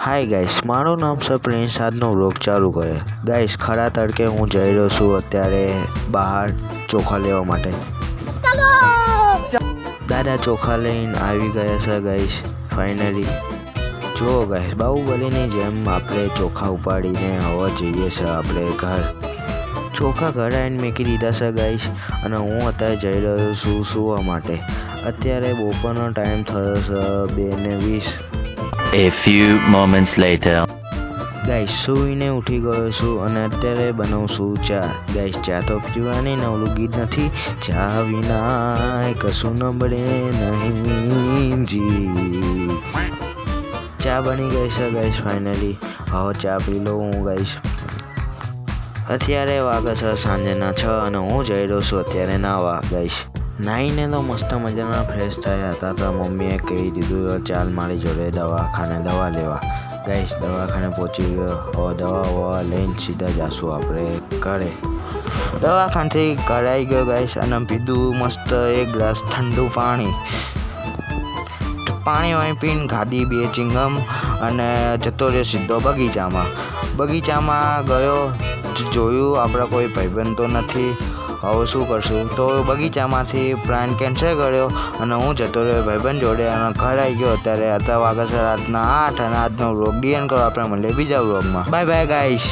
Hi guys, મારું નામ છે પ્રિન્સ. આજનો વ્લોગ ચાલુ કરે. ગાઈસ, ખરા તડકે હું જઈ રહ્યો છું અત્યારે બહાર ચોખા લેવા માટે. દાદા ચોખા લઈને આવી ગયા છે ગાઈસ. ફાઇનલી જો ગાઈસ, બાહુબલીની જેમ આપણે ચોખા ઉપાડીને હવે જઈએ છે આપણે ઘર. ચોખા ઘર આવીને મૂકી દીધા છે ગાઈસ, અને હું અત્યારે જઈ રહ્યો છું સૂવા માટે. અત્યારે બપોરનો ટાઈમ થયો છે 2:20. A few moments later. Guys, સૂઈને ઉઠી ગયો છું અને અત્યારે બનાવું છું ચા. ગાઈસ, ચા તો પીવાની ને ઓલું ગીત નથી, ચા વિના કશું ન બને નહીં જી. ચા બની ગઈ છે ગાઈસ ફાઇનલી. હવે ચા પી લઉં હું ગાઈસ. અત્યારે વાગે છે સાંજના 6 અને હું જઈ રહ્યો છું અત્યારે નાવા ગાઈસ. નાહીને તો મસ્ત મજાના ફ્રેશ થયા હતા તો મમ્મીએ કહી દીધું ચાલ મારી જોડે દવાખાને દવા લેવા. ગાઈસ, દવાખાને પહોંચી ગયો. હવે દવા લઈને સીધા જઈશું આપણે ઘરે. દવાખાનેથી ઘરે આવી ગયો ગાઈસ અને પીધું મસ્ત એક ગ્લાસ ઠંડુ પાણી વાળી પીને ખાધી 2 ચિંગમ અને જતો રહ્યો સીધો બગીચામાં ગયો. જોયું આપણા કોઈ ભાઈબંધ તો નથી. હવે શું કરશું, તો બગીચામાંથી પ્લાન કેન્સલ કર્યો અને હું જતો રહ્યો ભાઈબંધ જોડે અને ઘર આવી ગયો. અત્યારે વાગે છે રાતના 8 અને આજનો વ્લોગ ડીએન કરો. આપણે મળીએ બીજા વ્લોગમાં. Bye bye guys.